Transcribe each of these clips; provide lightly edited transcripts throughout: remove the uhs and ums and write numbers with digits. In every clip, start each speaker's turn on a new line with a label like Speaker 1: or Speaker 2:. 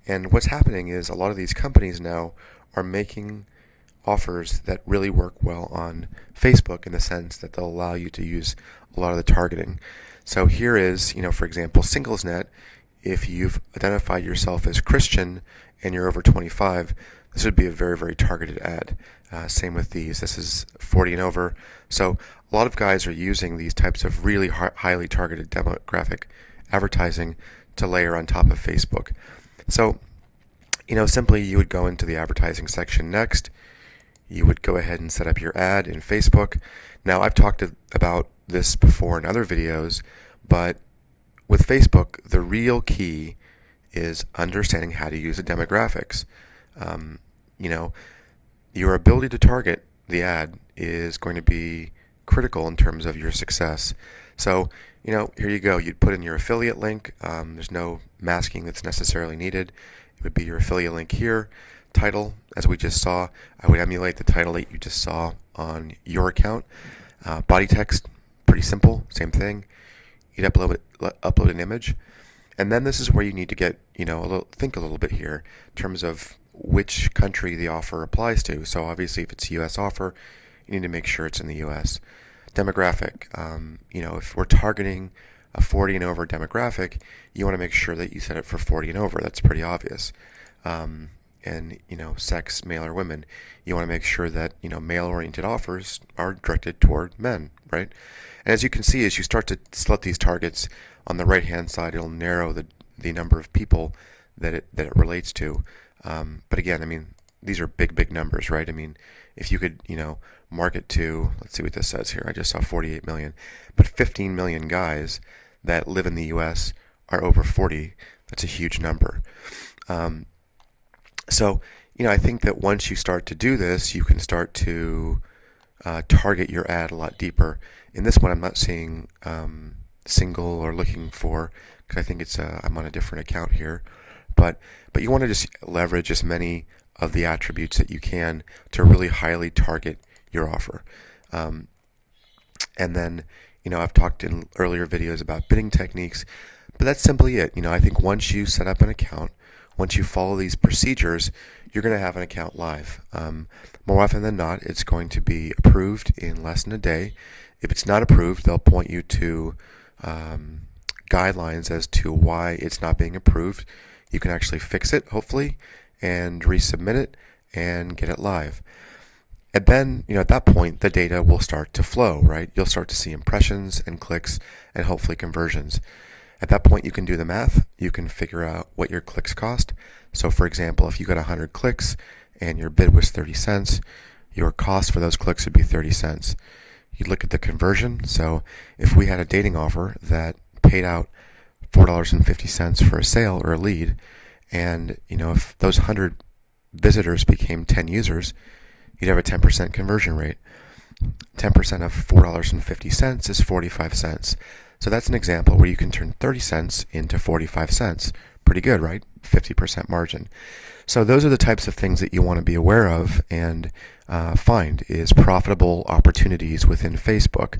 Speaker 1: And what's happening is a lot of these companies now are making offers that really work well on Facebook in the sense that they'll allow you to use a lot of the targeting. So here is, for example, SinglesNet. If you've identified yourself as Christian and you're over 25, this would be a very, very targeted ad. Same with these. This is 40 and over. So a lot of guys are using these types of really highly targeted demographic advertising to layer on top of Facebook. So, simply you would go into the advertising section next. You would go ahead and set up your ad in Facebook. Now, I've talked about this before in other videos, but with Facebook, the real key is understanding how to use the demographics. Um, you know, your ability to target the ad is going to be critical in terms of your success. So, here you go. You'd put in your affiliate link. There's no masking that's necessarily needed. It would be your affiliate link here. Title, as we just saw, I would emulate the title that you just saw on your account. Body text, pretty simple, same thing. You'd upload an image. And then this is where you need to get, think a little bit here in terms of which country the offer applies to. So obviously if it's a U.S. offer, you need to make sure it's in the U.S. Demographic, if we're targeting a 40 and over demographic, you want to make sure that you set it for 40 and over. That's pretty obvious. And sex, male or women, you want to make sure that male-oriented offers are directed toward men, right? And as you can see, as you start to select these targets on the right-hand side, it'll narrow the number of people that it relates to. But again, these are big numbers, right? If you could market to, let's see what this says here. I just saw 48 million, but 15 million guys that live in the U.S. are over 40. That's a huge number. So, I think that once you start to do this, you can start to target your ad a lot deeper. In this one, I'm not seeing single or looking for, because I think I'm on a different account here. But you want to just leverage as many of the attributes that you can to really highly target your offer. And then, I've talked in earlier videos about bidding techniques, but that's simply it. I think once you set up an account, once you follow these procedures, you're going to have an account live. More often than not, it's going to be approved in less than a day. If it's not approved, they'll point you to guidelines as to why it's not being approved. You can actually fix it, hopefully, and resubmit it and get it live. And then, at that point, the data will start to flow, right? You'll start to see impressions and clicks and hopefully conversions. At that point, you can do the math. You can figure out what your clicks cost. So, for example, if you got 100 clicks and your bid was 30 cents, your cost for those clicks would be 30 cents. You'd look at the conversion. So, if we had a dating offer that paid out $4.50 for a sale or a lead, and if those 100 visitors became 10 users, you'd have a 10% conversion rate. 10% of $4.50 is 45 cents. So that's an example where you can turn 30 cents into 45 cents. Pretty good, right? 50% margin. So those are the types of things that you want to be aware of and find is profitable opportunities within Facebook.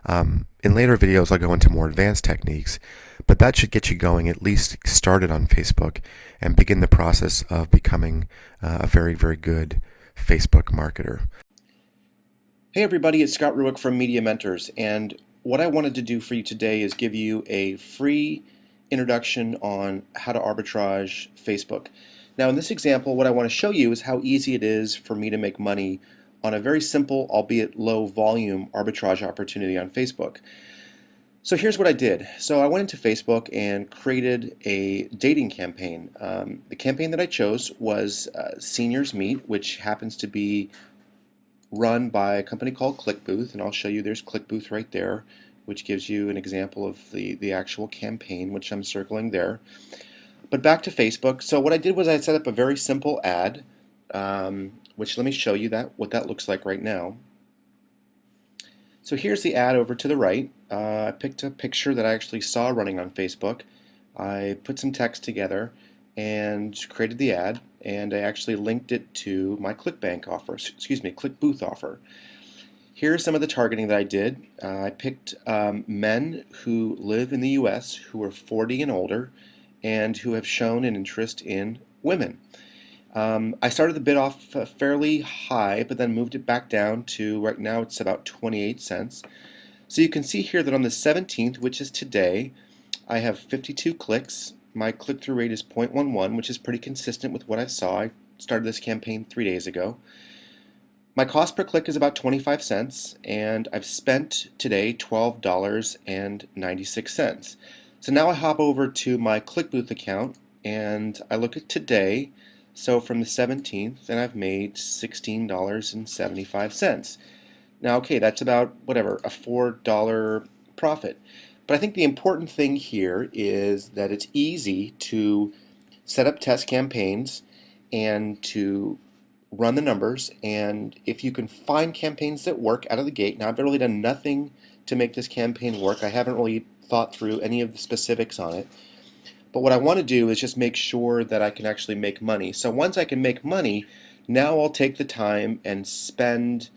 Speaker 1: In later videos, I'll go into more advanced techniques, but that should get you going, at least started on Facebook, and begin the process of becoming a very, very good Facebook marketer.
Speaker 2: Hey everybody, it's Scott Ruick from Media Mentors, and what I wanted to do for you today is give you a free introduction on how to arbitrage Facebook. Now in this example, what I want to show you is how easy it is for me to make money on a very simple, albeit low volume arbitrage opportunity on Facebook. So here's what I did. So I went into Facebook and created a dating campaign. The campaign that I chose was Seniors Meet, which happens to be run by a company called ClickBooth, and I'll show you there's ClickBooth right there, which gives you an example of the actual campaign, which I'm circling there. But back to Facebook. So what I did was I set up a very simple ad, which let me show you what that looks like right now. So here's the ad over to the right. I picked a picture that I actually saw running on Facebook. I put some text together and created the ad, and I actually linked it to my ClickBank offer, ClickBooth offer. Here's some of the targeting that I did. I picked men who live in the US who are 40 and older and who have shown an interest in women. I started the bid off fairly high, but then moved it back down to right now it's about 28 cents. So you can see here that on the 17th, which is today, I have 52 clicks. My click-through rate is 0.11, which is pretty consistent with what I saw. I started this campaign 3 days ago. My cost per click is about 25 cents, and I've spent today $12.96. So now I hop over to my ClickBooth account and I look at today. So from the 17th, and I've made $16.75. Now, okay, that's about whatever, a $4 profit. But I think the important thing here is that it's easy to set up test campaigns and to run the numbers. And if you can find campaigns that work out of the gate, now I've really done nothing to make this campaign work. I haven't really thought through any of the specifics on it. But what I want to do is just make sure that I can actually make money. So once I can make money, now I'll take the time and spend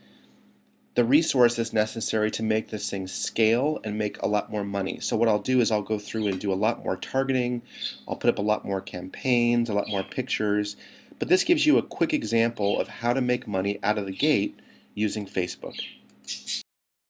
Speaker 2: the resources necessary to make this thing scale and make a lot more money. So what I'll do is I'll go through and do a lot more targeting. I'll put up a lot more campaigns, a lot more pictures. But this gives you a quick example of how to make money out of the gate using Facebook.